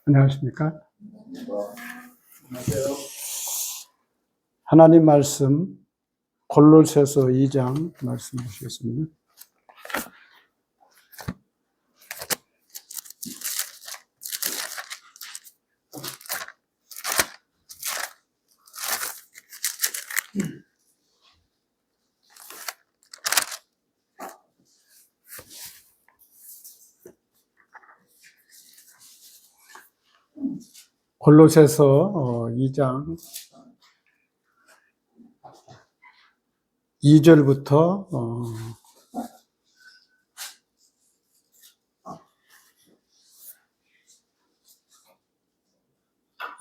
안녕하십니까? 안녕하세요. 하나님 말씀 골로새서 2장 말씀 보시겠습니다. 골로새서 2장 2절부터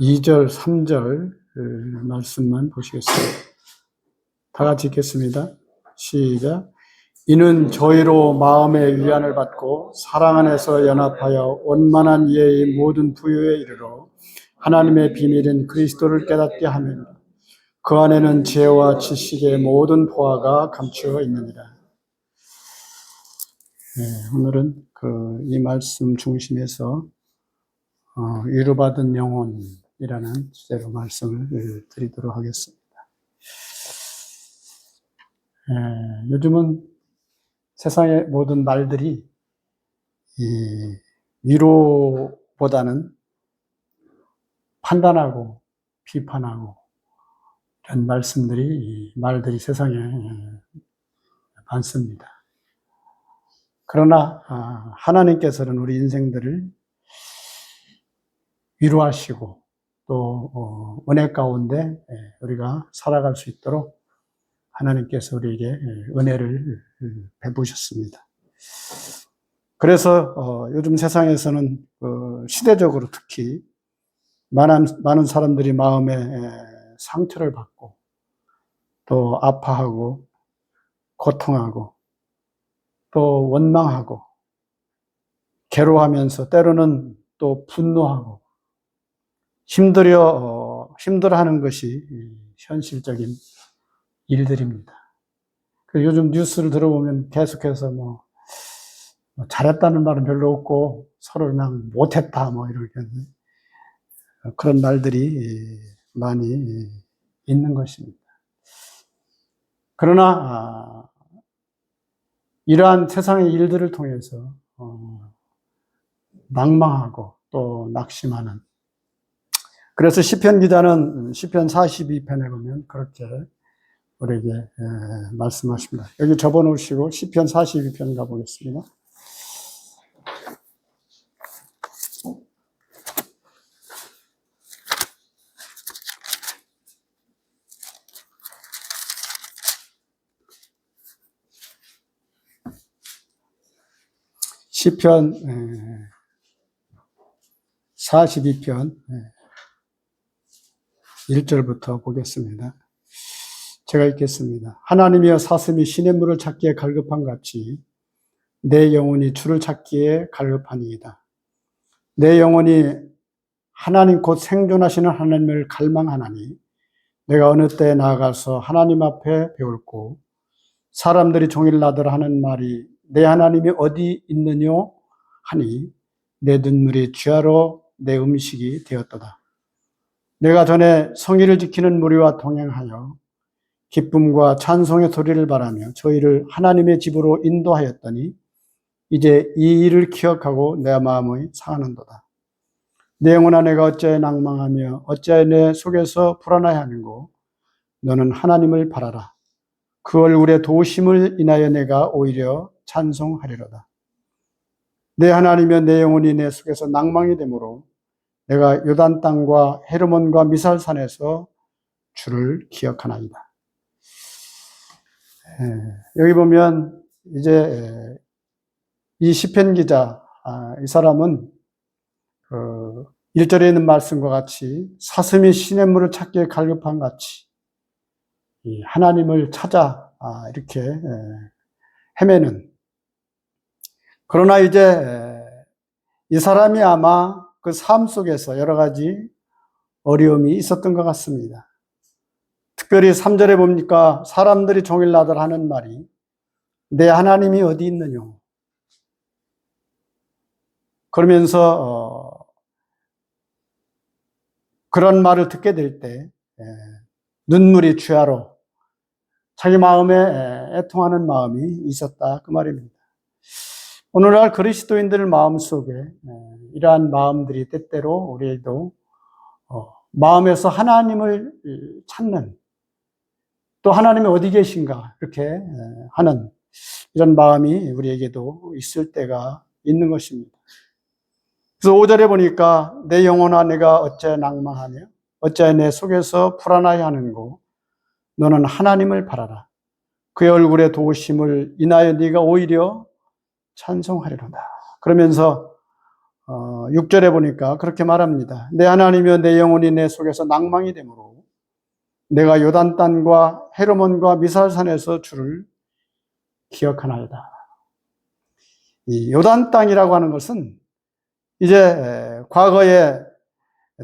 2절, 3절 말씀만 보시겠습니다. 다 같이 읽겠습니다. 시작. 이는 저희로 마음의 위안을 받고 사랑 안에서 연합하여 원만한 이해의 모든 부유에 이르러 하나님의 비밀인 그리스도를 깨닫게 하며 그 안에는 지혜와 지식의 모든 보화가 감추어 있느니라. 오늘은 이 말씀 중심에서 위로받은 영혼이라는 주제로 말씀을 드리도록 하겠습니다. 요즘은 세상의 모든 말들이 위로보다는 판단하고 비판하고 이런 말들이 세상에 많습니다. 그러나 하나님께서는 우리 인생들을 위로하시고 또 은혜 가운데 우리가 살아갈 수 있도록 하나님께서 우리에게 은혜를 베푸셨습니다. 그래서 요즘 세상에서는 시대적으로 특히 많은 사람들이 마음에 상처를 받고 또 아파하고 고통하고 또 원망하고 괴로워하면서 때로는 또 분노하고 힘들어하는 것이 현실적인 일들입니다. 요즘 뉴스를 들어보면 계속해서 잘했다는 말은 별로 없고 서로 그냥 못했다 이렇게 그런 말들이 많이 있는 것입니다. 그러나 이러한 세상의 일들을 통해서 낭망하고 또 낙심하는, 그래서 시편 기자는 시편 42편에 보면 그렇게 우리에게 말씀하십니다. 여기 접어놓으시고 시편 42편 가보겠습니다. 시편 42편 1절부터 보겠습니다. 제가 읽겠습니다. 하나님이여 사슴이 시냇물을 찾기에 갈급한 같이 내 영혼이 주를 찾기에 갈급하니이다. 내 영혼이 하나님 곧 생존하시는 하나님을 갈망하나니 내가 어느 때에 나아가서 하나님 앞에 배울고 사람들이 종일 나더러 하는 말이 내 하나님이 어디 있느뇨 하니 내 눈물이 쥐하로 내 음식이 되었도다. 내가 전에 성의를 지키는 무리와 동행하여 기쁨과 찬송의 소리를 바라며 저희를 하나님의 집으로 인도하였더니 이제 이 일을 기억하고 내 마음이 상하는도다. 내 영혼아 내가 어찌하여 낭망하며 어찌하여 내 속에서 불안해하는고 너는 하나님을 바라라. 그 얼굴의 도우심을 인하여 내가 오히려 찬송하리로다. 내 하나님이여 내 영혼이 내 속에서 낭망이 되므로 내가 요단 땅과 헤르몬과 미살산에서 주를 기억하나이다. 여기 보면 이제 이 시편 기자, 이 사람은 1절에 있는 말씀과 같이 사슴이 시냇물을 찾기에 갈급한 같이 하나님을 찾아 이렇게 헤매는, 그러나 이제 이 사람이 아마 그 삶 속에서 여러 가지 어려움이 있었던 것 같습니다. 특별히 3절에 보니까 사람들이 종일 나들 하는 말이 내 하나님이 어디 있느냐. 그러면서 그런 말을 듣게 될 때 눈물이 주야로 자기 마음에 애통하는 마음이 있었다 그 말입니다. 오늘날 그리스도인들 마음속에 이러한 마음들이 때때로 우리도 마음에서 하나님을 찾는, 또 하나님이 어디 계신가 이렇게 하는 이런 마음이 우리에게도 있을 때가 있는 것입니다. 그래서 5절에 보니까 내 영혼아 내가 어째 낭망하며 어째 내 속에서 불안하게 하는고 너는 하나님을 바라라. 그의 얼굴의 도우심을 인하여 네가 오히려 찬송하리로다. 그러면서 6절에 보니까 그렇게 말합니다. 내 하나님이여 내 영혼이 내 속에서 낭망이 되므로 내가 요단단과 헤르몬과 미살산에서 주를 기억하나이다. 이 요단 땅이라고 하는 것은 이제 과거에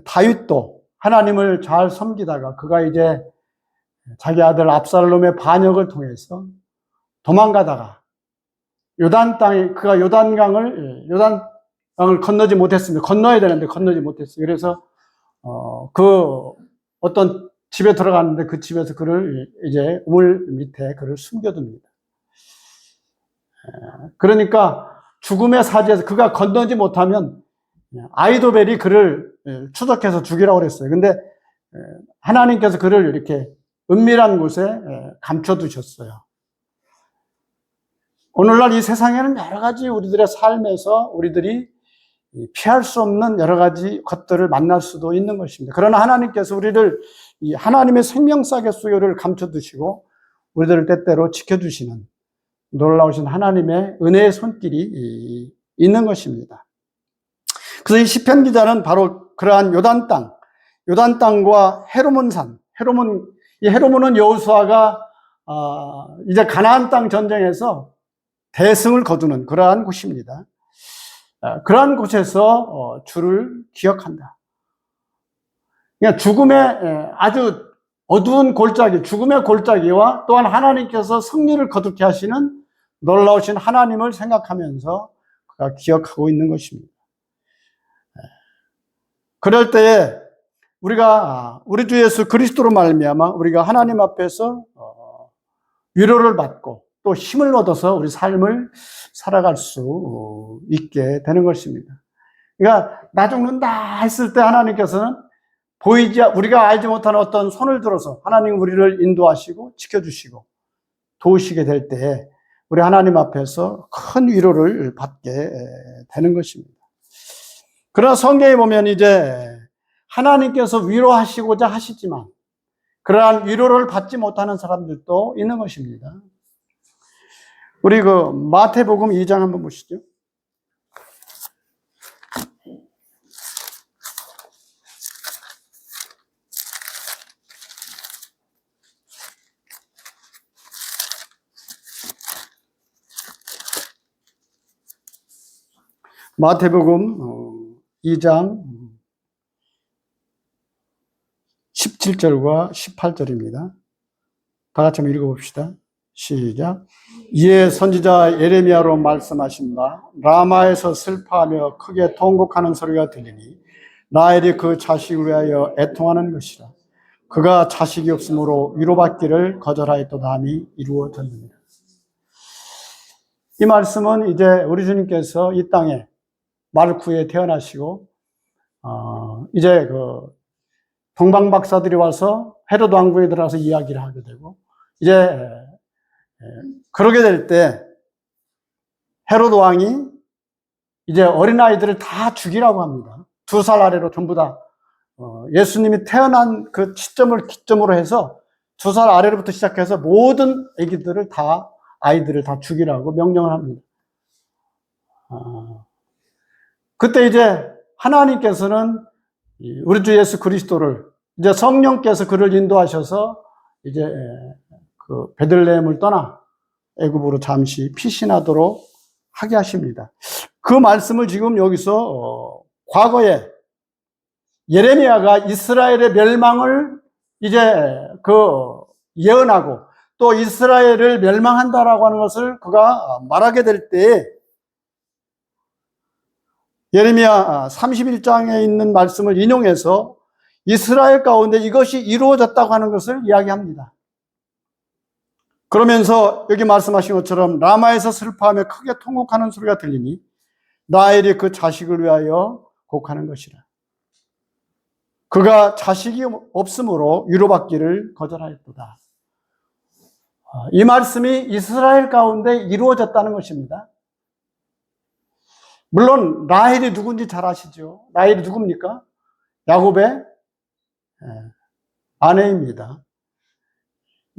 다윗도 하나님을 잘 섬기다가 그가 이제 자기 아들 압살롬의 반역을 통해서 도망가다가 요단 땅에 그가 요단강을 건너지 못했습니다. 건너야 되는데 건너지 못했어요. 그래서 그 어떤 집에 들어갔는데 그 집에서 그를 이제 우물 밑에 그를 숨겨둡니다. 그러니까 죽음의 사지에서 그가 건너지 못하면 아이도벨이 그를 추적해서 죽이라고 그랬어요. 근데 하나님께서 그를 이렇게 은밀한 곳에 감춰두셨어요. 오늘날 이 세상에는 여러 가지 우리들의 삶에서 우리들이 피할 수 없는 여러 가지 것들을 만날 수도 있는 것입니다. 그러나 하나님께서 우리를 이 하나님의 생명사계 속에 감춰두시고 우리들을 때때로 지켜주시는 놀라우신 하나님의 은혜의 손길이 있는 것입니다. 그래서 이 시편 기자는 바로 그러한 요단 땅과 헤르몬산, 이 헤르몬은 여호수아가 이제 가나안 땅 전쟁에서 대승을 거두는 그러한 곳입니다. 그러한 곳에서 주를 기억한다. 그러니까 죽음의 아주 어두운 골짜기, 죽음의 골짜기와 또한 하나님께서 승리를 거두게 하시는 놀라우신 하나님을 생각하면서 그가 기억하고 있는 것입니다. 그럴 때에 우리가 우리 주 예수 그리스도로 말미암아 우리가 하나님 앞에서 위로를 받고 또 힘을 얻어서 우리 삶을 살아갈 수 있게 되는 것입니다. 그러니까 나 죽는다 했을 때 하나님께서는 우리가 알지 못하는 어떤 손을 들어서 하나님 우리를 인도하시고 지켜주시고 도우시게 될 때 우리 하나님 앞에서 큰 위로를 받게 되는 것입니다. 그러나 성경에 보면 이제 하나님께서 위로하시고자 하시지만 그러한 위로를 받지 못하는 사람들도 있는 것입니다. 우리 그 마태복음 2장 한번 보시죠. 마태복음 2장 17절과 18절입니다. 다 같이 한번 읽어봅시다. 시작. 이에 선지자 예레미야로 말씀하신 바 라마에서 슬퍼하며 크게 통곡하는 소리가 들리니 라헬이 그 자식을 위하여 애통하는 것이라. 그가 자식이 없으므로 위로받기를 거절하였도다 함이 이루어졌느니라. 이 말씀은 이제 우리 주님께서 이 땅에 마르쿠에 태어나시고 이제 그 동방 박사들이 와서 헤로드 왕궁에 들어가서 이야기를 하게 되고 이제 그러게 될 때 헤로드 왕이 이제 어린아이들을 다 죽이라고 합니다. 2살 아래로 전부 다 예수님이 태어난 그 시점을 기점으로 해서 2살 아래로부터 시작해서 모든 아이들을 다 죽이라고 명령을 합니다. 그때 이제 하나님께서는 우리 주 예수 그리스도를 이제 성령께서 그를 인도하셔서 이제 그 베들레헴을 떠나 애굽으로 잠시 피신하도록 하게 하십니다. 그 말씀을 지금 여기서 과거에 예레미야가 이스라엘의 멸망을 이제 그 예언하고 또 이스라엘을 멸망한다라고 하는 것을 그가 말하게 될 때에 예레미야 31장에 있는 말씀을 인용해서 이스라엘 가운데 이것이 이루어졌다고 하는 것을 이야기합니다. 그러면서 여기 말씀하신 것처럼 라마에서 슬퍼하며 크게 통곡하는 소리가 들리니 라헬이 그 자식을 위하여 곡하는 것이라. 그가 자식이 없으므로 위로받기를 거절하였도다. 이 말씀이 이스라엘 가운데 이루어졌다는 것입니다. 물론 라헬이 누군지 잘 아시죠? 라헬이 누굽니까? 야곱의 아내입니다.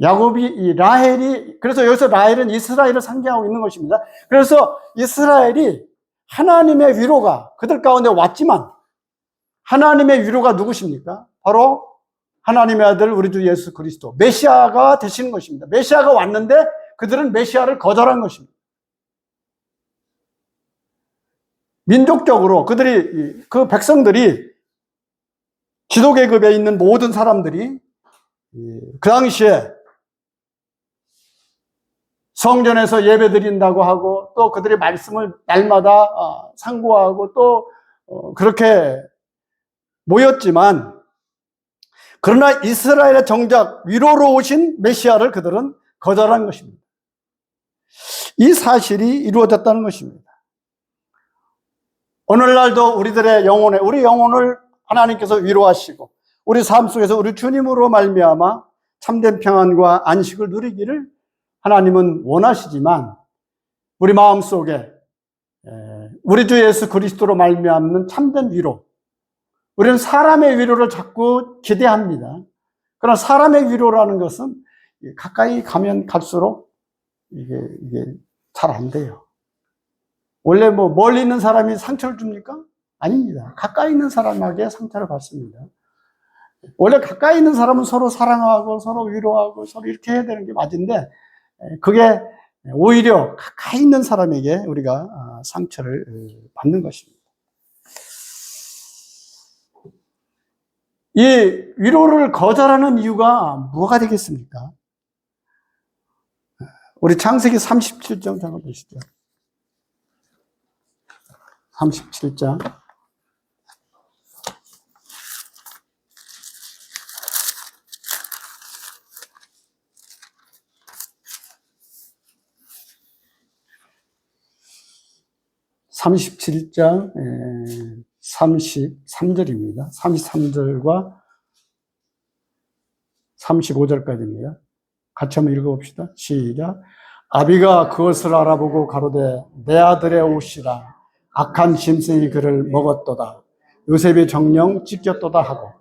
야곱이 라헬이, 그래서 여기서 라헬은 이스라엘을 상징하고 있는 것입니다. 그래서 이스라엘이 하나님의 위로가 그들 가운데 왔지만 하나님의 위로가 누구십니까? 바로 하나님의 아들 우리 주 예수 그리스도 메시아가 되시는 것입니다. 메시아가 왔는데 그들은 메시아를 거절한 것입니다. 민족적으로 그들이, 그 백성들이, 지도계급에 있는 모든 사람들이 그 당시에 성전에서 예배 드린다고 하고 또 그들이 말씀을 날마다 상고하고 또 그렇게 모였지만, 그러나 이스라엘의 정작 위로로 오신 메시아를 그들은 거절한 것입니다. 이 사실이 이루어졌다는 것입니다. 오늘날도 우리들의 영혼에, 우리 영혼을 하나님께서 위로하시고 우리 삶 속에서 우리 주님으로 말미암아 참된 평안과 안식을 누리기를 하나님은 원하시지만, 우리 마음속에 우리 주 예수 그리스도로 말미암는 참된 위로, 우리는 사람의 위로를 자꾸 기대합니다. 그러나 사람의 위로라는 것은 가까이 가면 갈수록 이게 잘 안 돼요. 원래 멀리 있는 사람이 상처를 줍니까? 아닙니다. 가까이 있는 사람에게 상처를 받습니다. 원래 가까이 있는 사람은 서로 사랑하고 서로 위로하고 서로 이렇게 해야 되는 게 맞은데, 그게 오히려 가까이 있는 사람에게 우리가 상처를 받는 것입니다. 이 위로를 거절하는 이유가 뭐가 되겠습니까? 우리 창세기 37장 잠깐 보시죠. 37장. (37장) 33절입니다. 33절과 35절까지입니다. 같이 한번 읽어봅시다. 시작. 아비가 그것을 알아보고 가로되 내 아들의 옷이라 악한 짐승이 그를 먹었도다. 요셉이 정령 찢겼도다 하고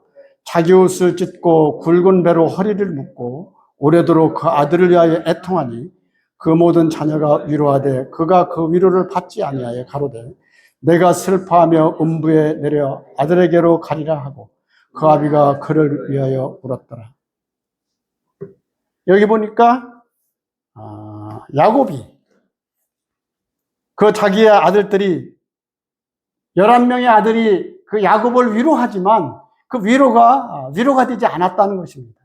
자기 옷을 찢고 굵은 배로 허리를 묶고 오래도록 그 아들을 위하여 애통하니 그 모든 자녀가 위로하되 그가 그 위로를 받지 아니하여 가로되 내가 슬퍼하며 음부에 내려 아들에게로 가리라 하고 그 아비가 그를 위하여 울었더라. 여기 보니까 야곱이 그 자기의 아들들이 11명의 아들이 그 야곱을 위로하지만 그 위로가 되지 않았다는 것입니다.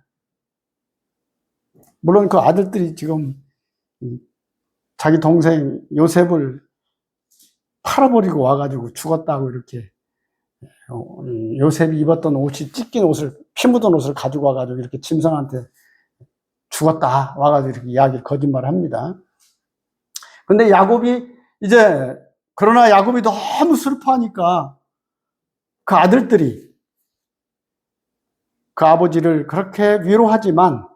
물론 그 아들들이 지금 자기 동생 요셉을 팔아버리고 와가지고 죽었다고 이렇게, 요셉이 입었던 옷이 찢긴 옷을, 피 묻은 옷을 가지고 와가지고 이렇게 짐승한테 죽었다 와가지고 이렇게 이야기를 거짓말을 합니다. 근데 그러나 야곱이 너무 슬퍼하니까 그 아들들이 그 아버지를 그렇게 위로하지만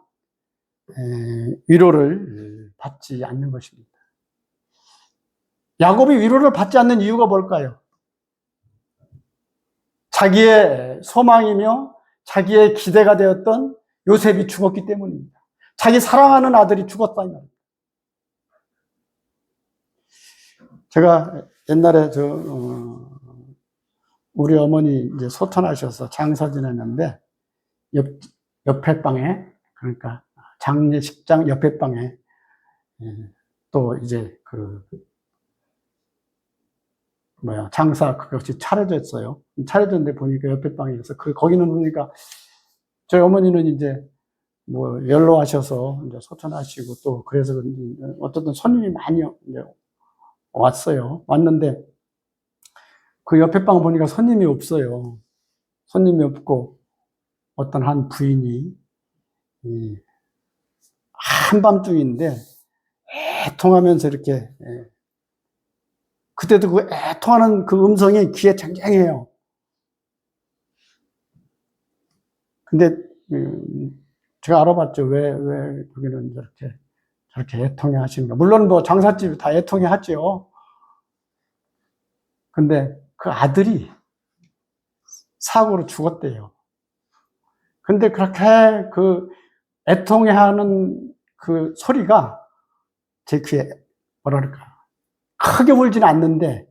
위로를 받지 않는 것입니다. 야곱이 위로를 받지 않는 이유가 뭘까요? 자기의 소망이며 자기의 기대가 되었던 요셉이 죽었기 때문입니다. 자기 사랑하는 아들이 죽었다 이 말입니다. 제가 옛날에 우리 어머니 이제 소천하셔서 장사 지냈는데 옆에 방에, 그러니까 장례식장 옆에 방에 또 이제 장사 그것이 차려졌어요. 차려졌는데 보니까 옆에 방에 있어서 거기는 보니까 저희 어머니는 이제 연로하셔서 이제 소천하시고 또 그래서 어쨌든 손님이 많이 왔어요. 왔는데 그 옆에 방 보니까 손님이 없어요. 손님이 없고 어떤 한 부인이 한밤중인데 애통하면서 이렇게, 그때도 그 애통하는 그 음성이 귀에 쟁쟁해요. 근데 제가 알아봤죠. 왜 거기는 저렇게 애통해 하시는가. 물론 뭐 장사집이 다 애통해 하죠. 근데 그 아들이 사고로 죽었대요. 근데 그렇게 그 애통해 하는 그 소리가 제 귀에 뭐랄까 크게 울지는 않는데,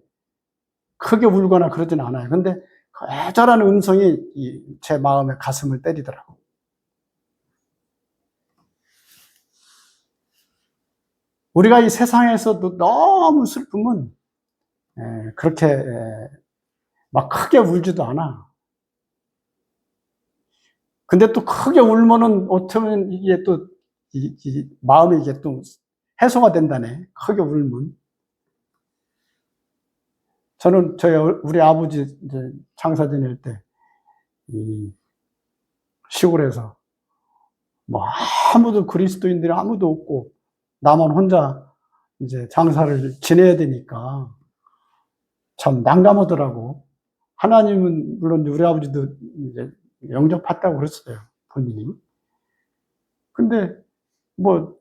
크게 울거나 그러지는 않아요. 근데 그 애절한 음성이 제 마음의 가슴을 때리더라고요. 우리가 이 세상에서도 너무 슬픔은 그렇게 막 크게 울지도 않아. 근데 또 크게 울면은 어쩌면 이게 또 마음이 이게 또 해소가 된다네. 크게 울면. 저는 우리 아버지 이제 장사 지낼 때 시골에서 뭐 아무도 그리스도인들이 아무도 없고 나만 혼자 이제 장사를 지내야 되니까 참 난감하더라고. 하나님은 물론 우리 아버지도 이제 영접했다고 그랬어요, 본인이. 근데 뭐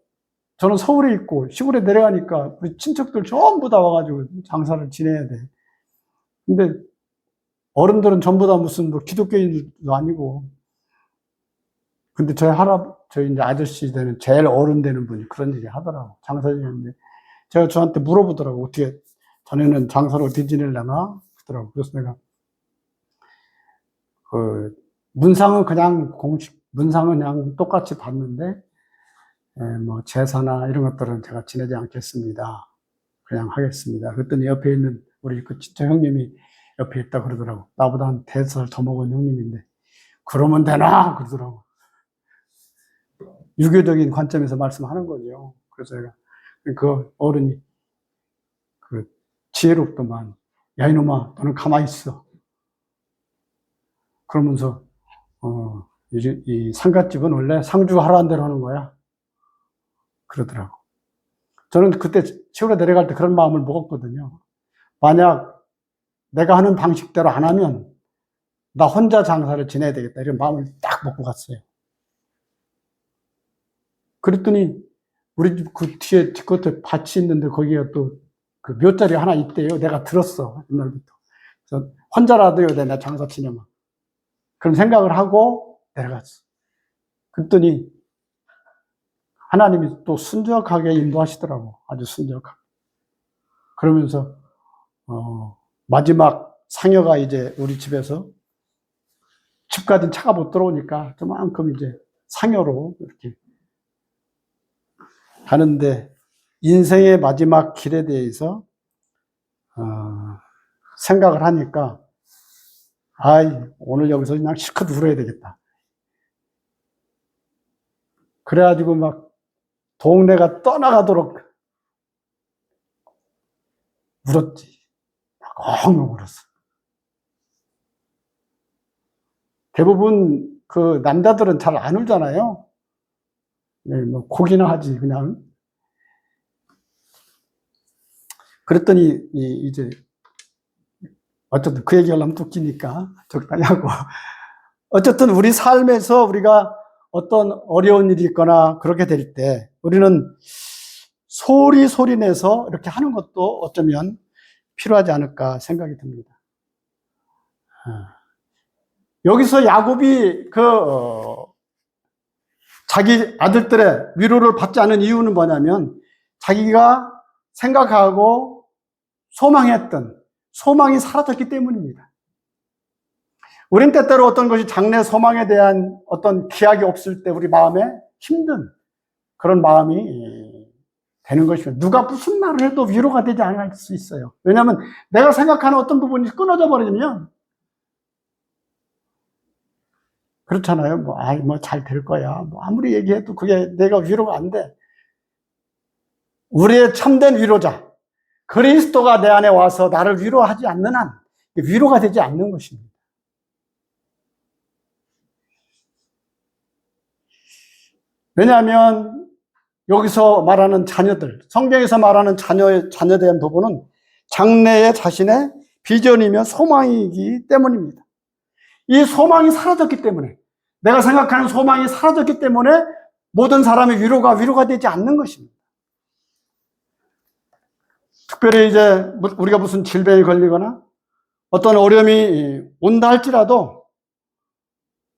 저는 서울에 있고 시골에 내려가니까 우리 친척들 전부 다 와가지고 장사를 지내야 돼. 근데 어른들은 전부 다 무슨 뭐 기독교인도 아니고. 근데 저희 이제 아저씨 되는 제일 어른 되는 분이 그런 얘기 하더라고. 장사 지내는데 제가 저한테 물어보더라고. 어떻게 자네는 장사를 어떻게 지내려나? 그러더라고. 그래서 내가 문상은 그냥 똑같이 받는데 뭐 제사나 이런 것들은 제가 지내지 않겠습니다. 그냥 하겠습니다. 그랬더니 옆에 있는 우리 그 친척 형님이 옆에 있다 그러더라고. 나보다 한 5살 더 먹은 형님인데 그러면 되나? 그러더라고. 유교적인 관점에서 말씀하는 거죠. 그래서 제가 그 어른이 그 지혜롭더만, 야 이놈아 너는 가만히 있어. 그러면서 이 상갓집은 원래 상주가 하라는 대로 하는 거야. 그러더라고. 저는 그때 시골에 내려갈 때 그런 마음을 먹었거든요. 만약 내가 하는 방식대로 안 하면 나 혼자 장사를 지내야 되겠다 이런 마음을 딱 먹고 갔어요. 그랬더니 우리 집 그 뒤에 뒷겉에 밭이 있는데 거기가 또 그 묘자리 하나 있대요. 내가 들었어, 옛날부터. 그래서 혼자라도 내가 장사 지내면. 그런 생각을 하고 내려갔어. 그랬더니 하나님이 또 순적하게 인도하시더라고. 아주 순적하게. 그러면서 마지막 상여가 이제 우리 집에서 집까지 차가 못 들어오니까 그만큼 이제 상여로 이렇게 가는데, 인생의 마지막 길에 대해서 생각을 하니까 오늘 여기서 그냥 실컷 울어야 되겠다. 그래가지고 막 동네가 떠나가도록 울었지. 엉엉 울었어. 대부분 그 남자들은 잘 안 울잖아요. 뭐 고기나 하지 그냥. 그랬더니 이제 어쨌든 그 얘기하려면 또 끼니까 적당히 하고, 어쨌든 우리 삶에서 우리가 어떤 어려운 일이 있거나 그렇게 될 때 우리는 소리 내서 이렇게 하는 것도 어쩌면 필요하지 않을까 생각이 듭니다. 여기서 야곱이 자기 아들들의 위로를 받지 않은 이유는 뭐냐면 자기가 생각하고 소망했던 소망이 사라졌기 때문입니다. 우린 때때로 어떤 것이 장래 소망에 대한 어떤 기약이 없을 때 우리 마음에 힘든 그런 마음이 되는 것이면 누가 무슨 말을 해도 위로가 되지 않을 수 있어요. 왜냐하면 내가 생각하는 어떤 부분이 끊어져 버리면 그렇잖아요. 뭐 잘 될 거야. 뭐 아무리 얘기해도 그게 내가 위로가 안 돼. 우리의 참된 위로자 그리스도가 내 안에 와서 나를 위로하지 않는 한 위로가 되지 않는 것입니다. 왜냐하면 여기서 말하는 자녀들, 성경에서 말하는 자녀에 대한 부분은 장래의 자신의 비전이며 소망이기 때문입니다. 이 소망이 사라졌기 때문에, 내가 생각하는 소망이 사라졌기 때문에 모든 사람의 위로가 되지 않는 것입니다. 특별히 이제 우리가 무슨 질병에 걸리거나 어떤 어려움이 온다 할지라도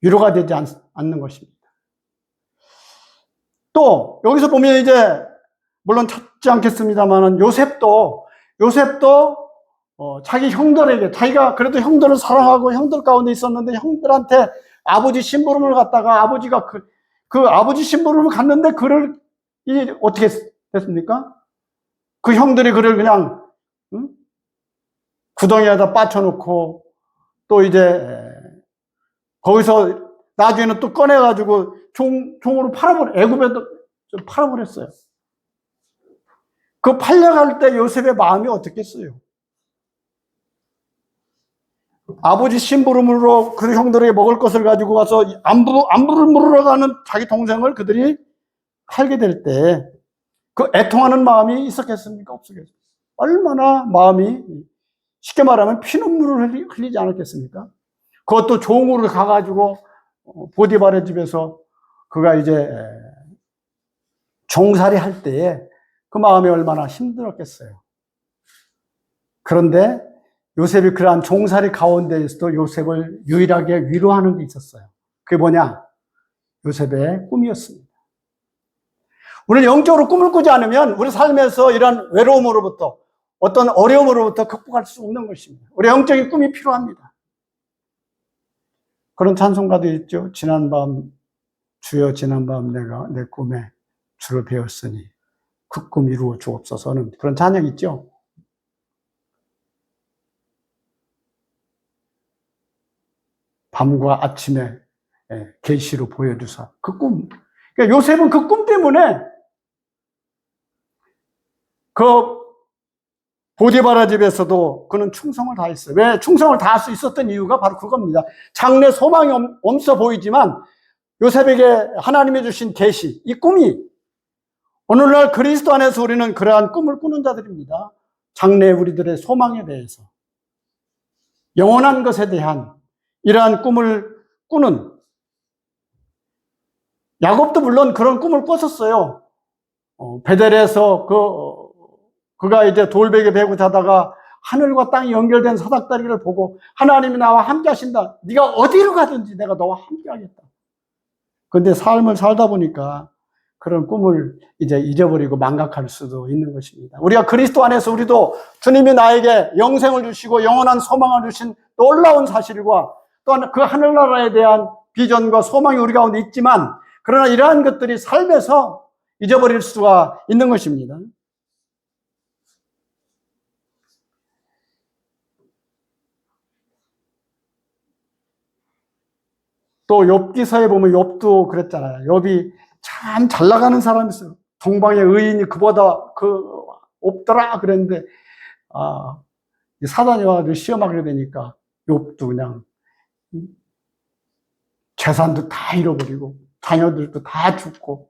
위로가 되지 않는 것입니다. 또 여기서 보면 이제 물론 찾지 않겠습니다만 요셉도 자기 형들에게, 자기가 그래도 형들을 사랑하고 형들 가운데 있었는데 형들한테 아버지 심부름을 갔다가 아버지가 그 아버지 심부름을 갔는데 그를 어떻게 됐습니까? 그 형들이 그를 그냥 구덩이에다 빠쳐놓고 또 이제 거기서 나중에는 또 꺼내가지고 종으로 애굽에도 팔아버렸어요. 그 팔려갈 때 요셉의 마음이 어떻겠어요? 아버지 심부름으로 그 형들에게 먹을 것을 가지고 가서 안부를 물으러 가는 자기 동생을 그들이 팔게 될 때 그 애통하는 마음이 있었겠습니까? 없었겠습니까? 얼마나 마음이, 쉽게 말하면 피눈물을 흘리지 않았겠습니까? 그것도 종으로 가가지고 보디발의 집에서 그가 이제 종살이 할 때에 그 마음이 얼마나 힘들었겠어요. 그런데 요셉이 그러한 종살이 가운데에서도 요셉을 유일하게 위로하는 게 있었어요. 그게 뭐냐? 요셉의 꿈이었습니다. 우리는 영적으로 꿈을 꾸지 않으면 우리 삶에서 이런 외로움으로부터, 어떤 어려움으로부터 극복할 수 없는 것입니다. 우리 영적인 꿈이 필요합니다. 그런 찬송가도 있죠. 주여 지난밤 내가 내 꿈에 주를 배웠으니 그 꿈 이루어 주옵소서는 그런 찬양이 있죠. 밤과 아침에 계시로 보여주사 그 꿈. 그러니까 요셉은 그 꿈 때문에 그 보디바라 집에서도 그는 충성을 다했어요. 왜 충성을 다할 수 있었던 이유가 바로 그겁니다. 장래 소망이 없어 보이지만 요셉에게 하나님이 주신 계시, 이 꿈이 오늘날 그리스도 안에서 우리는 그러한 꿈을 꾸는 자들입니다. 장래 우리들의 소망에 대해서, 영원한 것에 대한 이러한 꿈을 꾸는, 야곱도 물론 그런 꿈을 꿨었어요. 베델에서 그가 이제 돌베개 베고 자다가 하늘과 땅이 연결된 사닥다리를 보고 하나님이 나와 함께 하신다. 네가 어디로 가든지 내가 너와 함께 하겠다. 그런데 삶을 살다 보니까 그런 꿈을 이제 잊어버리고 망각할 수도 있는 것입니다. 우리가 그리스도 안에서 우리도 주님이 나에게 영생을 주시고 영원한 소망을 주신 놀라운 사실과 또한 그 하늘나라에 대한 비전과 소망이 우리 가운데 있지만, 그러나 이러한 것들이 삶에서 잊어버릴 수가 있는 것입니다. 또 욥기서에 보면 욥도 그랬잖아요. 욥이 참 잘 나가는 사람이었어요. 동방의 의인이 그보다 없더라 그랬는데 사단이 와가지고 시험하게 되니까 욥도 그냥 재산도 다 잃어버리고 자녀들도 다 죽고,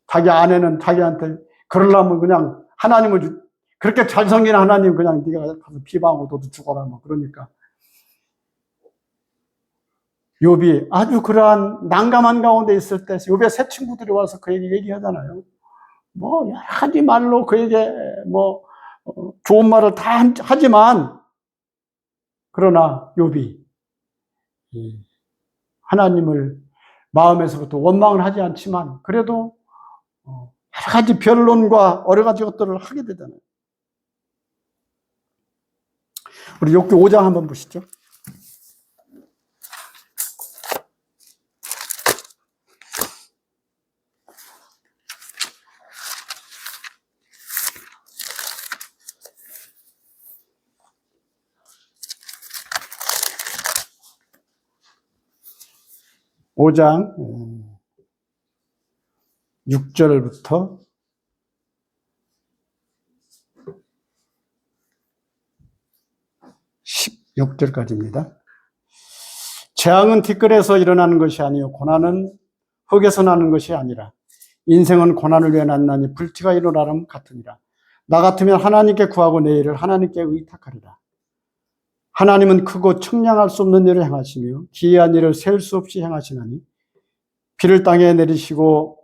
자기 아내는 자기한테 그러려면 그냥 그렇게 잘 섬기는 하나님 그냥 네가 가서 비방하고 너도 죽어라 뭐 그러니까 욥이 아주 그러한 난감한 가운데 있을 때 욥의 새 친구들이 와서 그에게 얘기하잖아요. 뭐 여러 가지 말로 그에게 좋은 말을 다 하지만, 그러나 욥이 하나님을 마음에서부터 원망을 하지 않지만 그래도 여러 가지 변론과 여러 가지 것들을 하게 되잖아요. 우리 욥기 5장 한번 보시죠. 오 장 6절부터 16절까지입니다. 재앙은 티끌에서 일어나는 것이 아니요 고난은 흙에서 나는 것이 아니라 인생은 고난을 위해 났나니 불티가 일어나름 같으니라. 나 같으면 하나님께 구하고 내 일을 하나님께 의탁하리라. 하나님은 크고 청량할 수 없는 일을 행하시며 기이한 일을 셀 수 없이 행하시나니 비를 땅에 내리시고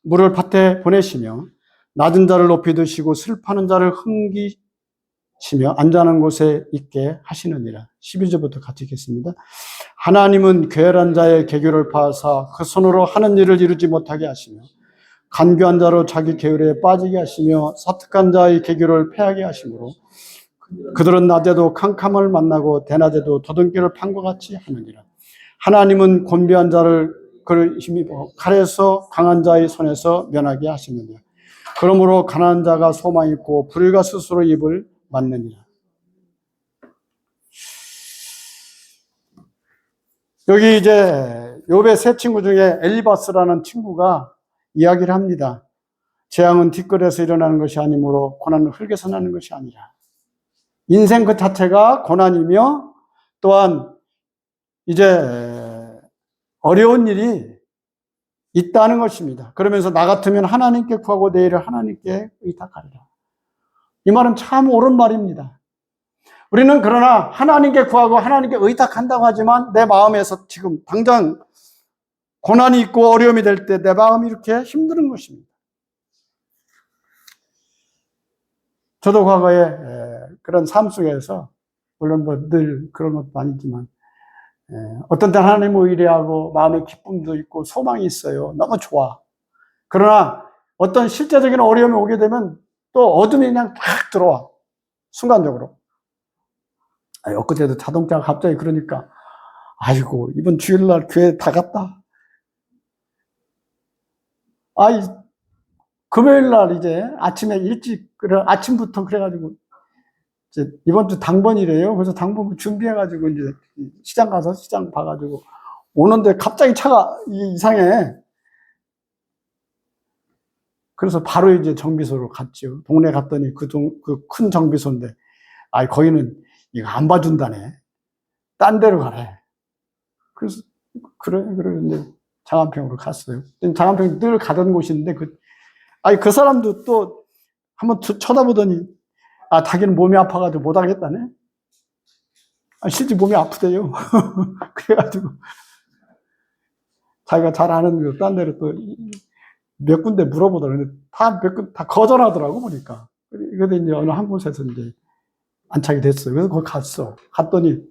물을 밭에 보내시며 낮은 자를 높이 드시고 슬퍼하는 자를 흥기시며 앉아는 곳에 있게 하시느니라. 12절부터 같이 읽겠습니다. 하나님은 괴열한 자의 계교를 파하사 그 손으로 하는 일을 이루지 못하게 하시며 간교한 자로 자기 계율에 빠지게 하시며 사특한 자의 계교를 패하게 하시므로 그들은 낮에도 캄캄을 만나고 대낮에도 도둑길을 판 것 같이 하느니라. 하나님은 곤비한 자를 그를 힘입어 칼에서 강한 자의 손에서 면하게 하시느니라. 그러므로 가난한 자가 소망이 있고 불의가 스스로 입을 맞느니라. 여기 이제 욥의 세 친구 중에 엘리바스라는 친구가 이야기를 합니다. 재앙은 뒷걸에서 일어나는 것이 아니므로 고난은 흙에서 나는 것이 아니라. 인생 그 자체가 고난이며 또한 이제 어려운 일이 있다는 것입니다. 그러면서 나 같으면 하나님께 구하고 내 일을 하나님께 의탁하리라. 이 말은 참 옳은 말입니다. 우리는 그러나 하나님께 구하고 하나님께 의탁한다고 하지만 내 마음에서 지금 당장 고난이 있고 어려움이 될 때 내 마음이 이렇게 힘든 것입니다. 저도 과거에 그런 삶 속에서 물론 뭐 늘 그런 것도 아니지만 어떤 때는 하나님을 의뢰하고 마음의 기쁨도 있고 소망이 있어요. 너무 좋아. 그러나 어떤 실제적인 어려움이 오게 되면 또 어둠이 그냥 탁 들어와. 순간적으로. 엊그제도 자동차가 갑자기 그러니까 아이고 이번 주일날 교회 다 갔다. 금요일날 이제 아침에 일찍 아침부터 그래가지고 이제 이번 주 당번이래요. 그래서 당번 준비해가지고 이제 시장 가서 시장 봐가지고 오는데 갑자기 차가 이상해. 그래서 바로 이제 정비소로 갔죠. 동네 갔더니 그 큰 정비소인데, 거기는 이거 안 봐준다네. 딴 데로 가래. 그래서, 그래, 이제 장안평으로 갔어요. 장안평 늘 가던 곳인데, 그 사람도 또 한번 쳐다보더니, 자기는 몸이 아파가지고 못 하겠다네? 실제 몸이 아프대요. 그래가지고, 자기가 잘 아는 딴 데로 또 몇 군데 물어보더라고요. 다 거절하더라고, 보니까. 그래서 이제 어느 한 곳에서 이제 안착이 됐어요. 그래서 거기 갔어. 갔더니,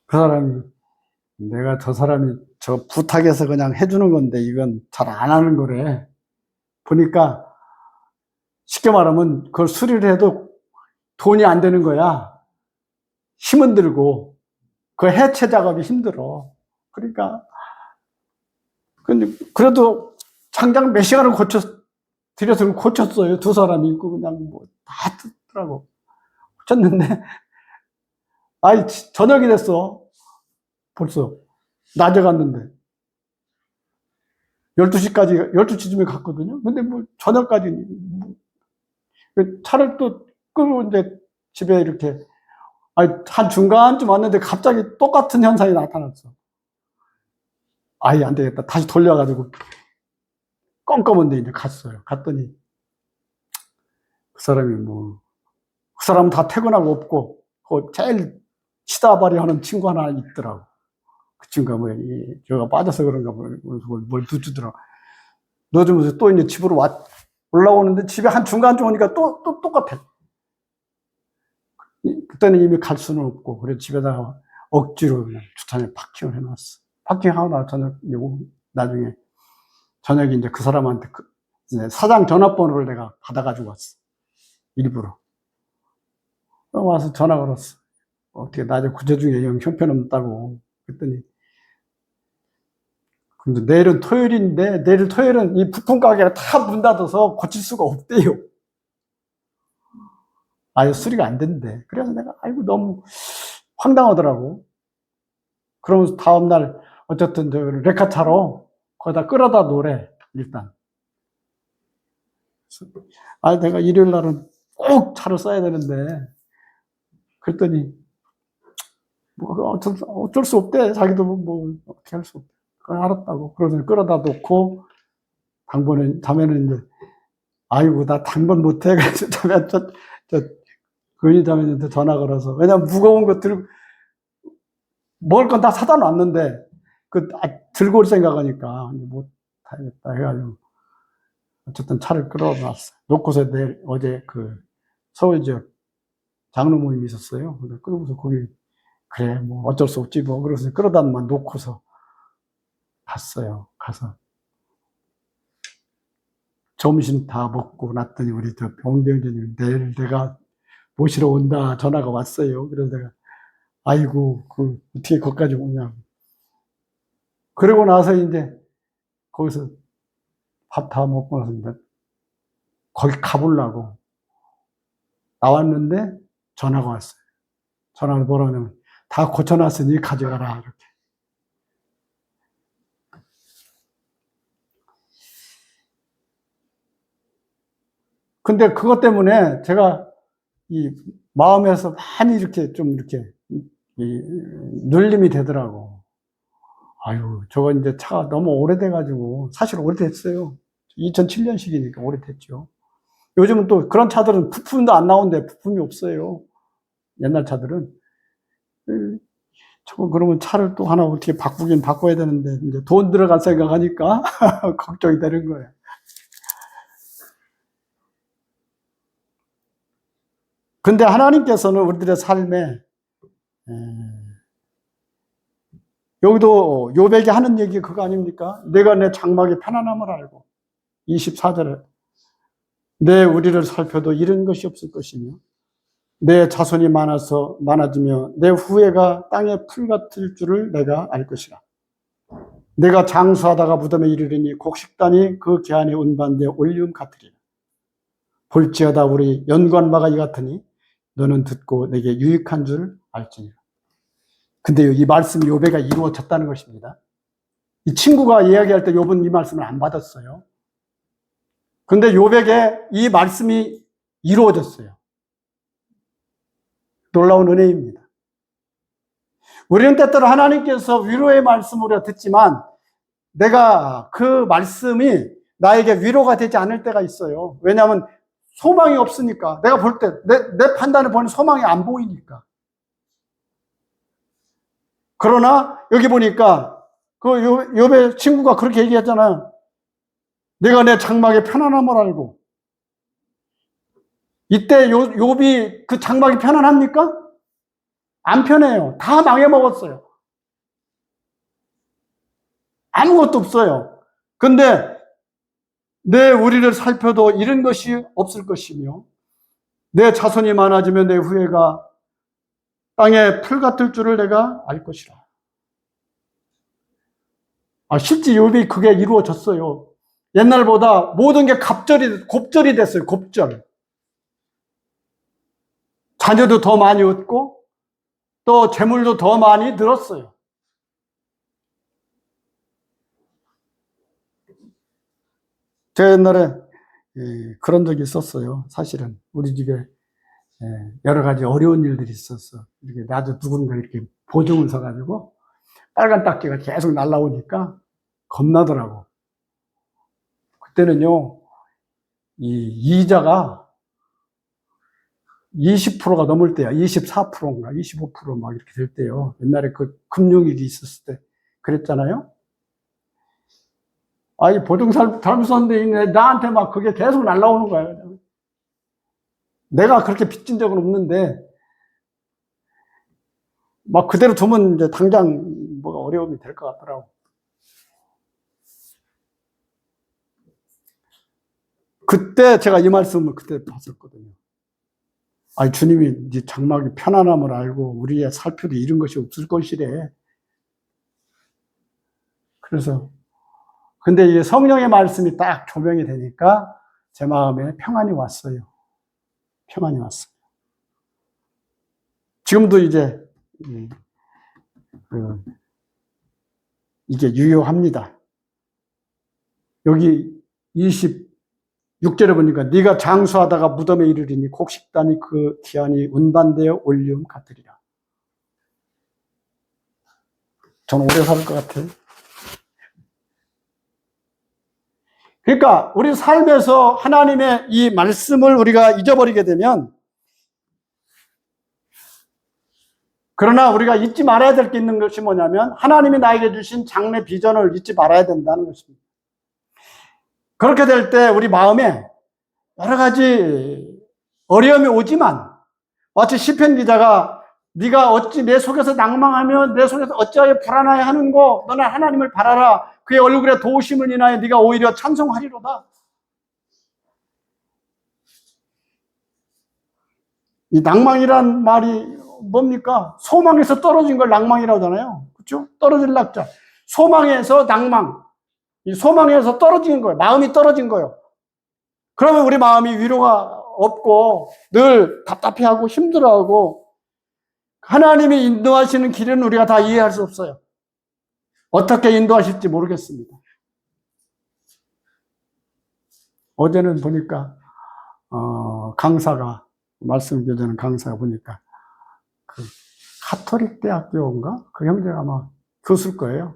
그 사람이, 내가 저 사람이 저 부탁해서 그냥 해주는 건데, 이건 잘 안 하는 거래. 보니까, 쉽게 말하면 그걸 수리를 해도 돈이 안 되는 거야. 힘은 들고, 그 해체 작업이 힘들어. 그러니까, 근데 그래도 장장 몇 시간을 들여서 고쳤어요. 두 사람이 있고 그냥 뭐 다 듣더라고. 고쳤는데 저녁이 됐어. 벌써 낮에 갔는데 12시쯤에 갔거든요. 근데 뭐 저녁까지 차를 또 끌고 이제 집에 이렇게 한 중간쯤 왔는데 갑자기 똑같은 현상이 나타났어. 안 되겠다. 다시 돌려가지고 껌껌한데 이제 갔어요. 갔더니 그 사람은 다 퇴근하고 없고 제일 시다발이 하는 친구 하나 있더라고. 그 친구가 저가 빠져서 그런가 뭘 두주더라고. 넣어주면서 또 이제 집으로 올라오는데 집에 한 중간쯤 오니까 또 똑같아. 그때는 이미 갈 수는 없고 그래서 집에다가 억지로 그냥 주차장에 파킹을 해놨어. 파킹하고 나중에 저녁에 이제 그 사람한테 이제 사장 전화번호를 내가 받아가지고 왔어. 일부러. 와서 전화 걸었어. 어떻게 낮에 구조중에 영 형편없다고. 그랬더니, 근데 내일은 토요일인데, 내일 토요일은 이 부품 가게가 다 문 닫아서 고칠 수가 없대요. 수리가 안 된대. 그래서 내가, 너무 황당하더라고. 그러면서 다음날, 어쨌든 레카차로 거기다 끌어다 놓으래, 일단. 내가 일요일 날은 꼭 차를 써야 되는데, 그랬더니, 어쩔 수 없대. 자기도 어떻게 할 수 없대. 알았다고. 그래서 끌어다 놓고, 자매는 이제, 아이고, 나 당번 못해. 그래서 그은희 자매한테 전화 걸어서. 왜냐면 무거운 거 들고, 먹을 건 다 사다 놨는데, 들고 올 생각하니까, 못 하겠다 해가지고, 어쨌든 차를 끌어놨어요. 놓고서 어제 서울 지역 장로 모임이 있었어요. 그러고서 거기, 그래, 뭐 어쩔 수 없지 뭐. 그래서 끌어다만 놓고서 갔어요. 가서. 점심 다 먹고 났더니 우리 병정전님 내일 내가 모시러 온다 전화가 왔어요. 그래서 내가, 아이고, 어떻게 거기까지 오냐고. 그러고 나서 이제 거기서 밥 다 먹고 나서 이제 거기 가보려고 나왔는데 전화가 왔어요. 전화를 뭐라냐면, 다 고쳐놨으니 가져가라. 이렇게. 근데 그것 때문에 제가 이 마음에서 많이 이렇게 눌림이 되더라고. 아유, 저거 이제 차가 너무 오래돼가지고, 사실 오래됐어요. 2007년식이니까 오래됐죠. 요즘은 또 그런 차들은 부품도 안 나오는데 부품이 없어요. 옛날 차들은. 저거 그러면 차를 또 하나 어떻게 바꾸긴 바꿔야 되는데, 이제 돈 들어갈 생각하니까 걱정이 되는 거예요. 근데 하나님께서는 우리들의 삶에, 여기도 요백이 하는 얘기 그거 아닙니까? 내가 내 장막의 편안함을 알고, 24절에 내 우리를 살펴도 잃은 것이 없을 것이며 내 자손이 많아지며 내 후예가 땅의 풀 같을 줄을 내가 알 것이라. 내가 장수하다가 무덤에 이르리니 곡식단이 그 기한에 운반되어 올리움 같으리라. 볼지어다 우리 연관바가 이 같으니 너는 듣고 내게 유익한 줄 알지니라. 근데 이 말씀이 요배가 이루어졌다는 것입니다. 이 친구가 이야기할 때 욥은 이 말씀을 안 받았어요. 근데 욥에게 이 말씀이 이루어졌어요. 놀라운 은혜입니다. 우리는 때때로 하나님께서 위로의 말씀을 우리가 듣지만 내가 그 말씀이 나에게 위로가 되지 않을 때가 있어요. 왜냐하면 소망이 없으니까. 내가 볼 때, 내 판단을 보니 소망이 안 보이니까. 그러나 여기 보니까 그 욥의 친구가 그렇게 얘기했잖아요. 내가 내 장막의 편안함을 알고. 이때 욥이 그 장막이 편안합니까? 안 편해요. 다 망해먹었어요. 아무것도 없어요. 근데 내 우리를 살펴도 잃은 것이 없을 것이며 내 자손이 많아지면 내 후예가 땅에 풀 같을 줄을 내가 알 것이라. 실제 욥이 그게 이루어졌어요. 옛날보다 모든 게 곱절이 됐어요. 곱절. 자녀도 더 많이 얻고 또 재물도 더 많이 늘었어요. 제가 옛날에 그런 적이 있었어요. 사실은 우리 집에 여러 가지 어려운 일들이 있었어. 이렇게 나도 누군가 이렇게 보증을 서가지고 빨간 딱지가 계속 날라오니까 겁나더라고. 그때는요, 이 이자가 20%가 넘을 때야. 24%인가 25% 막 이렇게 될 때요. 옛날에 그 금융위기 있었을 때 그랬잖아요. 이 보증살 잘못 썼는데 나한테 막 그게 계속 날라오는 거예요. 내가 그렇게 빚진 적은 없는데 막 그대로 두면 이제 당장 뭐가 어려움이 될 것 같더라고. 그때 제가 이 말씀을 그때 봤었거든요. 주님이 네 장막이 편안함을 알고 우리의 살펴도 잃은 것이 없을 것이래. 그래서 근데 이게 성령의 말씀이 딱 조명이 되니까 제 마음에 평안이 왔어요. 평안이 왔어요. 지금도 이제 이게 유효합니다. 여기 26절에 보니까 네가 장수하다가 무덤에 이르리니 곡식단이 그 기한이 운반되어 올리움 같으리라. 저는 오래 살 것 같아요. 그러니까 우리 삶에서 하나님의 이 말씀을 우리가 잊어버리게 되면, 그러나 우리가 잊지 말아야 될 게 있는 것이 뭐냐면 하나님이 나에게 주신 장래 비전을 잊지 말아야 된다는 것입니다. 그렇게 될 때 우리 마음에 여러 가지 어려움이 오지만, 마치 시편 기자가 네가 어찌 내 속에서 낭망하며 내 속에서 어찌하여 불안하여 하는고, 너는 하나님을 바라라. 그의 얼굴에 도우심을 인하여 네가 오히려 찬송하리로다. 이 낭망이란 말이 뭡니까? 소망에서 떨어진 걸 낭망이라고 하잖아요. 그렇죠? 떨어질 낙자. 소망에서 낭망. 이 소망에서 떨어진 거예요. 마음이 떨어진 거예요. 그러면 우리 마음이 위로가 없고 늘 답답해하고 힘들어하고, 하나님이 인도하시는 길은 우리가 다 이해할 수 없어요. 어떻게 인도하실지 모르겠습니다. 어제는 보니까 강사가, 말씀 교재는 강사가 보니까 그 카톨릭 대학교인가? 그 형제가 아마 교수일 거예요.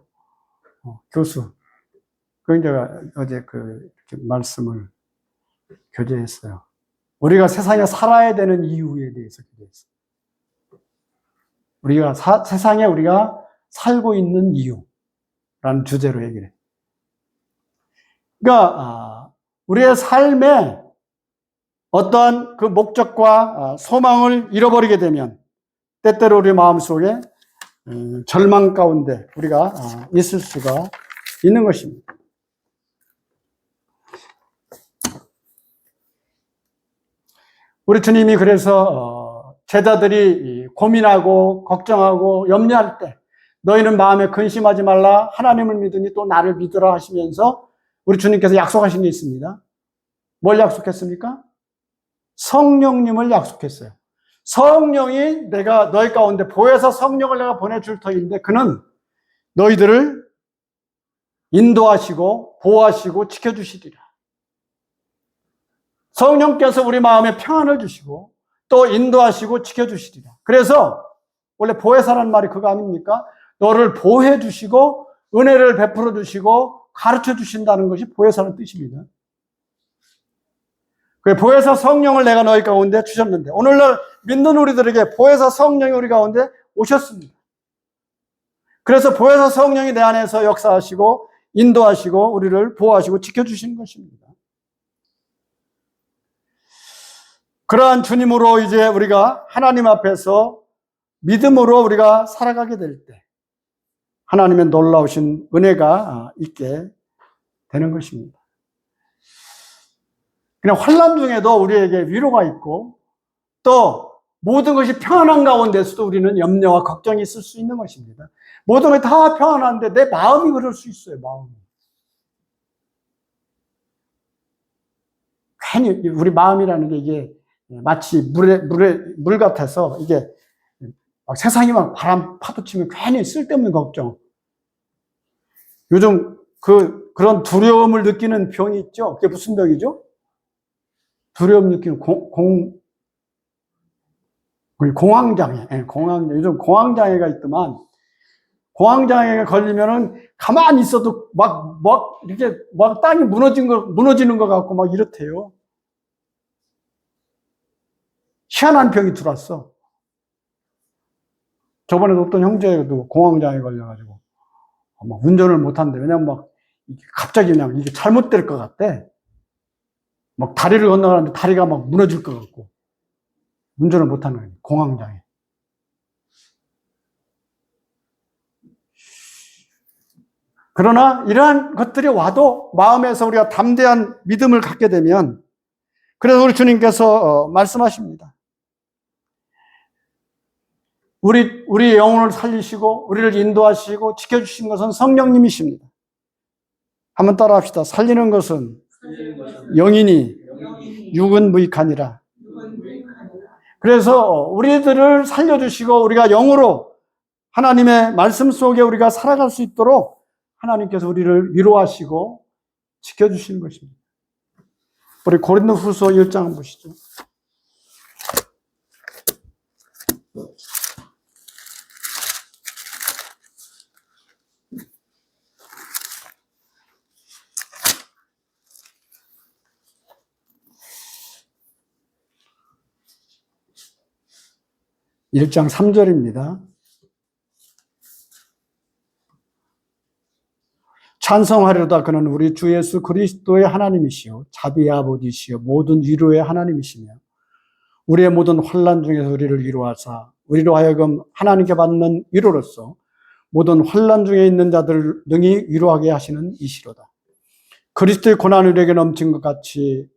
교수. 그 형제가 어제 이렇게 말씀을 교재했어요. 우리가 세상에 살아야 되는 이유에 대해서 교재했어요. 우리가 세상에 우리가 살고 있는 이유라는 주제로 얘기를 해요. 그러니까 우리의 삶에 어떠한 그 목적과 소망을 잃어버리게 되면 때때로 우리 마음속에 절망 가운데 우리가 있을 수가 있는 것입니다. 우리 주님이 그래서 제자들이 고민하고 걱정하고 염려할 때 너희는 마음에 근심하지 말라, 하나님을 믿으니 또 나를 믿으라 하시면서 우리 주님께서 약속하신 게 있습니다. 뭘 약속했습니까? 성령님을 약속했어요. 성령이 내가 너희 가운데 보혜사 성령을 내가 보내줄 터인데 그는 너희들을 인도하시고 보호하시고 지켜주시리라. 성령께서 우리 마음에 평안을 주시고 또 인도하시고 지켜주시리라. 그래서 원래 보혜사라는 말이 그거 아닙니까? 너를 보호해 주시고 은혜를 베풀어 주시고 가르쳐 주신다는 것이 보혜사라는 뜻입니다. 그 보혜사 성령을 내가 너희 가운데 주셨는데 오늘날 믿는 우리들에게 보혜사 성령이 우리 가운데 오셨습니다. 그래서 보혜사 성령이 내 안에서 역사하시고 인도하시고 우리를 보호하시고 지켜주시는 것입니다. 그러한 주님으로 이제 우리가 하나님 앞에서 믿음으로 우리가 살아가게 될 때 하나님의 놀라우신 은혜가 있게 되는 것입니다. 그냥 환난 중에도 우리에게 위로가 있고 또 모든 것이 평안한 가운데서도 우리는 염려와 걱정이 있을 수 있는 것입니다. 모든 것이 다 평안한데 내 마음이 그럴 수 있어요. 마음이. 괜히 우리 마음이라는 게 이게 마치 물 같아서 이게 막 세상이 막 바람 파도 치면 괜히 쓸데없는 걱정. 요즘 그런 두려움을 느끼는 병이 있죠. 그게 무슨 병이죠? 두려움 느끼는 공황장애. 공황장애. 요즘 공황장애가 있더만, 공황장애가 걸리면은 가만히 있어도 이렇게 땅이 무너지는 것 같고 막 이렇대요. 희한한 병이 들어왔어. 저번에도 어떤 형제도 공황장애 걸려가지고 막 운전을 못한대. 왜냐면 막 갑자기 그냥 이게 잘못될 것 같대. 막 다리를 건너가는데 다리가 막 무너질 것 같고 운전을 못하는 거예요. 공황장애. 그러나 이러한 것들이 와도 마음에서 우리가 담대한 믿음을 갖게 되면, 그래서 우리 주님께서 말씀하십니다. 우리 영혼을 살리시고 우리를 인도하시고 지켜주신 것은 성령님이십니다. 한번 따라합시다. 살리는 것은 영이니 육은 무익하니라. 그래서 우리들을 살려주시고 우리가 영으로 하나님의 말씀 속에 우리가 살아갈 수 있도록 하나님께서 우리를 위로하시고 지켜주시는 것입니다. 우리 고린도후서 1장 한번 보시죠. 1장 3절입니다. 찬송하려다 그는 우리 주 예수 그리스도의 하나님이시요 자비의 아버지시요 모든 위로의 하나님이시며 우리의 모든 환난 중에서 우리를 위로하사 우리로 하여금 하나님께 받는 위로로서 모든 환난 중에 있는 자들을 능히 위로하게 하시는 이시로다. 그리스도의 고난이 우리에게 넘친 것 같이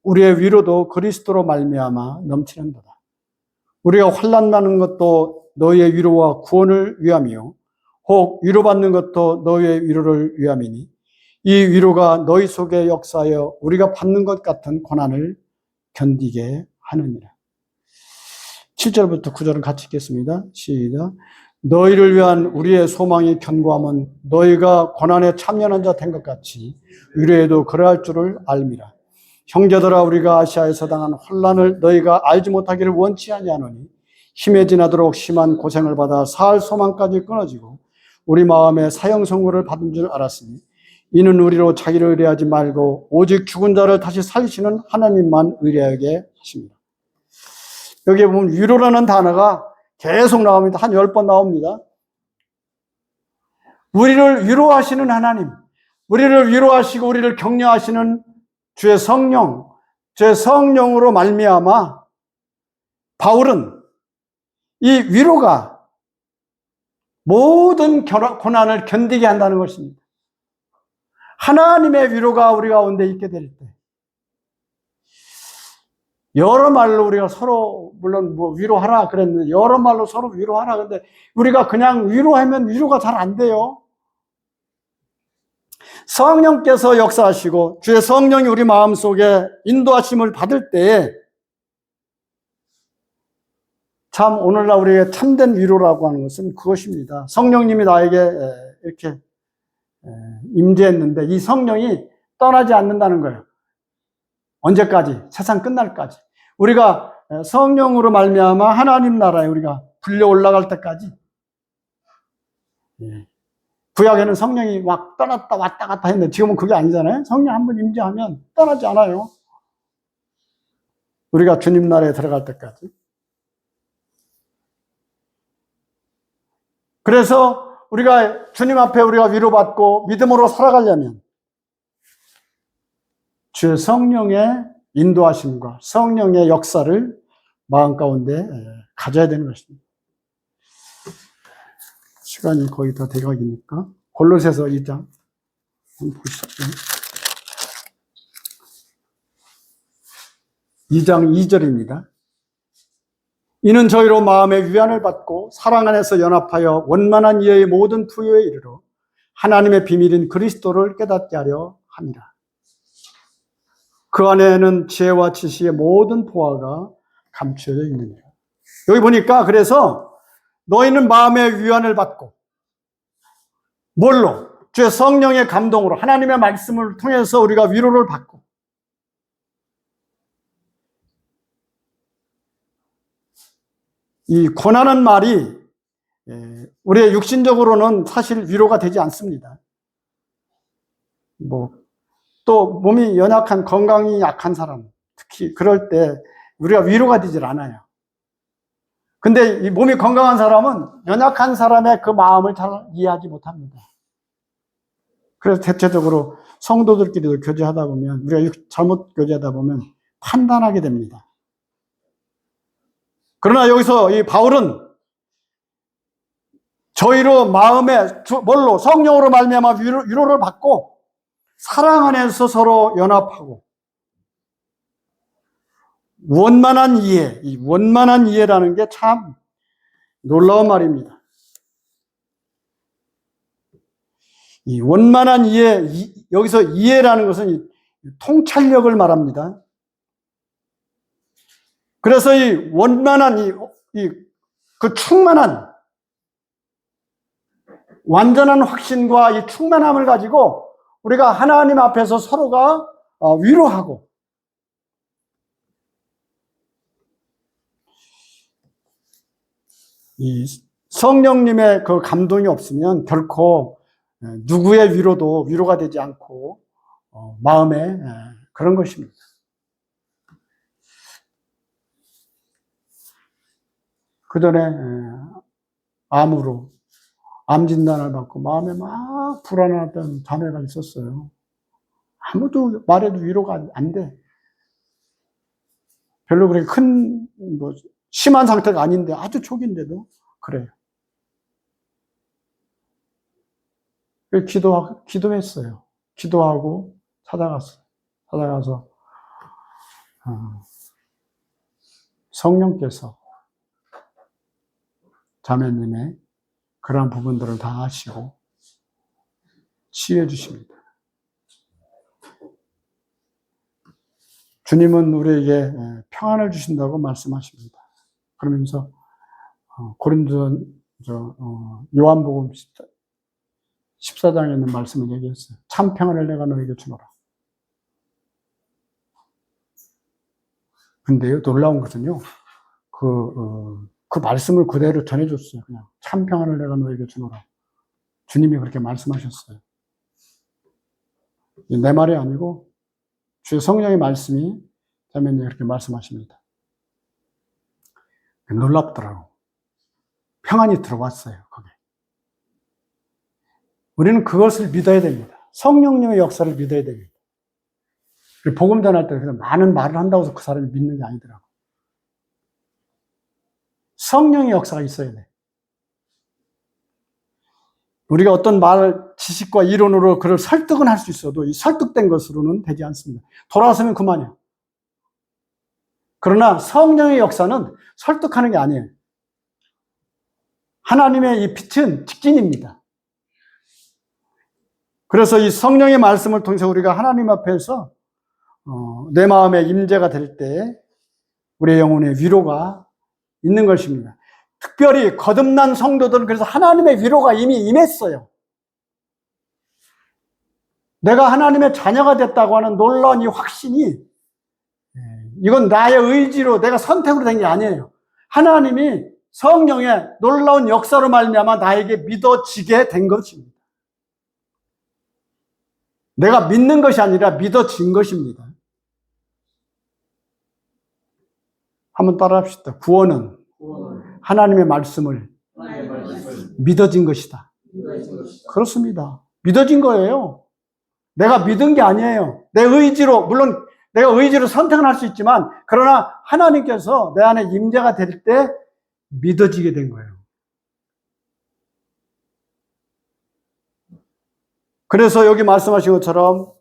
우리의 위로도 그리스도로 말미암아 넘치는도다. 우리가 환난 많은 것도 너희의 위로와 구원을 위함이요 혹 위로받는 것도 너희의 위로를 위함이니 이 위로가 너희 속에 역사하여 우리가 받는 것 같은 고난을 견디게 하느니라. 7절부터 9절은 같이 읽겠습니다. 시작. 너희를 위한 우리의 소망이 견고함은 너희가 고난에 참여한 자 된 것 같이 위로에도 그러할 줄을 알미라. 형제들아 우리가 아시아에서 당한 환난을 너희가 알지 못하기를 원치 아니하노니 힘에 지나도록 심한 고생을 받아 사할 소망까지 끊어지고 우리 마음에 사형 선고를 받은 줄 알았으니 이는 우리로 자기를 의뢰하지 말고 오직 죽은 자를 다시 살리시는 하나님만 의뢰하게 하십니다. 여기에 보면 위로라는 단어가 계속 나옵니다. 한 10번 나옵니다. 우리를 위로하시는 하나님, 우리를 위로하시고 우리를 격려하시는 주의 성령, 주의 성령으로 말미암아 바울은 이 위로가 모든 고난을 견디게 한다는 것입니다. 하나님의 위로가 우리 가운데 있게 될 때 여러 말로 우리가 서로 물론 뭐 위로하라 그랬는데 여러 말로 서로 위로하라 근데 우리가 그냥 위로하면 위로가 잘 안 돼요. 성령께서 역사하시고 주의 성령이 우리 마음속에 인도하심을 받을 때에 참 오늘날 우리에게 참된 위로라고 하는 것은 그것입니다. 성령님이 나에게 이렇게 임재했는데 이 성령이 떠나지 않는다는 거예요. 언제까지? 세상 끝날까지. 우리가 성령으로 말미암아 하나님 나라에 우리가 불려 올라갈 때까지. 구약에는 성령이 막 떠났다 왔다 갔다 했는데 지금은 그게 아니잖아요. 성령 한번 임재하면 떠나지 않아요. 우리가 주님 나라에 들어갈 때까지. 그래서 우리가 주님 앞에 우리가 위로받고 믿음으로 살아가려면 주의 성령의 인도하심과 성령의 역사를 마음 가운데 가져야 되는 것입니다. 시간이 거의 다 돼가기니까 골로새서 2장 한번 보시죠. 2장 2절입니다. 이는 저희로 마음의 위안을 받고 사랑 안에서 연합하여 원만한 이해의 모든 부요에 이르러 하나님의 비밀인 그리스도를 깨닫게 하려 합니다. 그 안에는 지혜와 지식의 모든 보화가 감추어져 있느니라. 여기 보니까 그래서 너희는 마음의 위안을 받고 뭘로? 주의 성령의 감동으로 하나님의 말씀을 통해서 우리가 위로를 받고 이 고난은 말이 우리의 육신적으로는 사실 위로가 되지 않습니다. 또 몸이 연약한 건강이 약한 사람 특히 그럴 때 우리가 위로가 되질 않아요. 근데 이 몸이 건강한 사람은 연약한 사람의 그 마음을 잘 이해하지 못합니다. 그래서 대체적으로 성도들끼리도 교제하다 보면 우리가 잘못 교제하다 보면 판단하게 됩니다. 그러나 여기서 이 바울은 저희로 마음에 뭘로 성령으로 말미암아 위로를 받고 사랑 안에서 서로 연합하고 원만한 이해, 이 원만한 이해라는 게 참 놀라운 말입니다. 이 원만한 이해, 여기서 이해라는 것은 통찰력을 말합니다. 그래서 이 원만한 그 충만한 완전한 확신과 이 충만함을 가지고 우리가 하나님 앞에서 서로가 위로하고 이 성령님의 그 감동이 없으면 결코 누구의 위로도 위로가 되지 않고 마음에 그런 것입니다. 그 전에 암으로 암 진단을 받고 마음에 막 불안하던 자매가 있었어요. 아무도 말해도 위로가 안 돼. 별로 그렇게 큰, 심한 상태가 아닌데, 아주 초기인데도 그래요. 기도했어요. 기도하고 찾아갔어요. 찾아가서, 성령께서 자매님의 그러한 부분들을 다 아시고 치유해 주십니다. 주님은 우리에게 평안을 주신다고 말씀하십니다. 그러면서 고린도 요한복음 14장에 있는 말씀을 얘기했어요. 참 평안을 내가 너에게 주노라. 근데요, 놀라운 것은요, 그 말씀을 그대로 전해줬어요. 그냥 참 평안을 내가 너에게 주노라. 주님이 그렇게 말씀하셨어요. 내 말이 아니고 주의 성령의 말씀이 자매님 그렇게 말씀하십니다. 놀랍더라고. 평안이 들어왔어요, 거기에. 우리는 그것을 믿어야 됩니다. 성령님의 역사를 믿어야 됩니다. 복음 전할 때 많은 말을 한다고 해서 그 사람이 믿는 게 아니더라고. 성령의 역사가 있어야 돼. 우리가 어떤 지식과 이론으로 그를 설득은 할 수 있어도 이 설득된 것으로는 되지 않습니다. 돌아서면 그만이야. 그러나 성령의 역사는 설득하는 게 아니에요. 하나님의 이 빛은 직진입니다. 그래서 이 성령의 말씀을 통해서 우리가 하나님 앞에서 내 마음에 임재가 될 때 우리의 영혼에 위로가 있는 것입니다. 특별히 거듭난 성도들은 그래서 하나님의 위로가 이미 임했어요. 내가 하나님의 자녀가 됐다고 하는 놀라운 이 확신이, 이건 나의 의지로 내가 선택으로 된 게 아니에요. 하나님이 성령의 놀라운 역사로 말미암아 나에게 믿어지게 된 것입니다. 내가 믿는 것이 아니라 믿어진 것입니다. 한번 따라합시다. 구원은 하나님의 말씀을 믿어진 것이다. 그렇습니다. 믿어진 거예요. 내가 믿은 게 아니에요. 내 의지로, 물론 내가 의지로 선택은 할 수 있지만, 그러나 하나님께서 내 안에 임재가 될 때 믿어지게 된 거예요. 그래서 여기 말씀하신 것처럼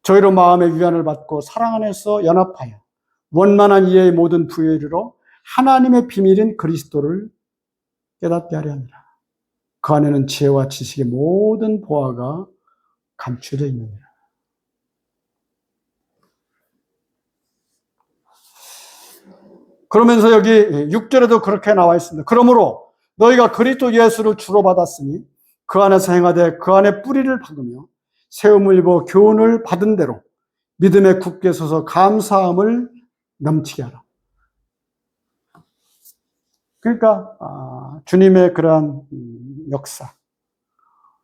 저희로 마음의 위안을 받고 사랑 안에서 연합하여 원만한 이해의 모든 부에 이르러 하나님의 비밀인 그리스도를 깨닫게 하려 합니다. 그 안에는 지혜와 지식의 모든 보화가 감춰져 있느니라. 그러면서 여기 6절에도 그렇게 나와 있습니다. 그러므로 너희가 그리스도 예수를 주로 받았으니 그 안에서 행하되 그 안에 뿌리를 박으며 세움을 입어 교훈을 받은 대로 믿음에 굳게 서서 감사함을 넘치게 하라. 그러니까 주님의 그러한 역사.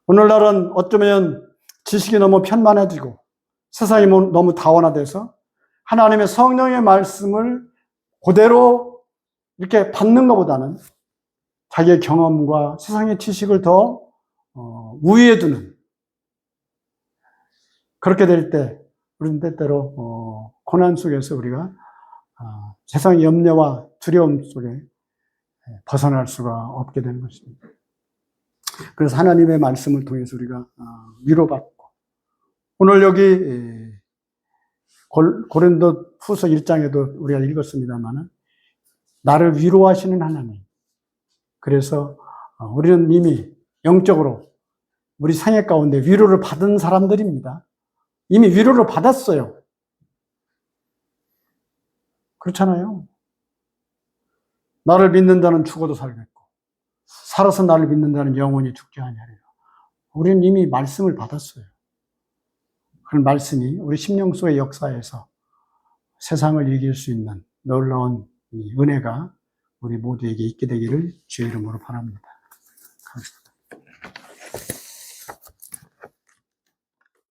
오늘날은 어쩌면 지식이 너무 편만해지고 세상이 너무 다원화돼서 하나님의 성령의 말씀을 그대로 이렇게 받는 것보다는 자기의 경험과 세상의 지식을 더 우위에 두는, 그렇게 될 때 우리는 때때로 고난 속에서 우리가 세상의 염려와 두려움 속에 벗어날 수가 없게 되는 것입니다. 그래서 하나님의 말씀을 통해서 우리가 위로받고, 오늘 여기 고린도 후서 1장에도 우리가 읽었습니다만 나를 위로하시는 하나님. 그래서 우리는 이미 영적으로 우리 생애 가운데 위로를 받은 사람들입니다. 이미 위로를 받았어요. 그렇잖아요. 나를 믿는 자는 죽어도 살겠고 살아서 나를 믿는 자는 영원히 죽지 아니하리라. 우리는 이미 말씀을 받았어요. 그런 말씀이 우리 심령 속의 역사에서 세상을 이길 수 있는 놀라운 은혜가 우리 모두에게 있게 되기를 주의 이름으로 바랍니다. 감사합니다.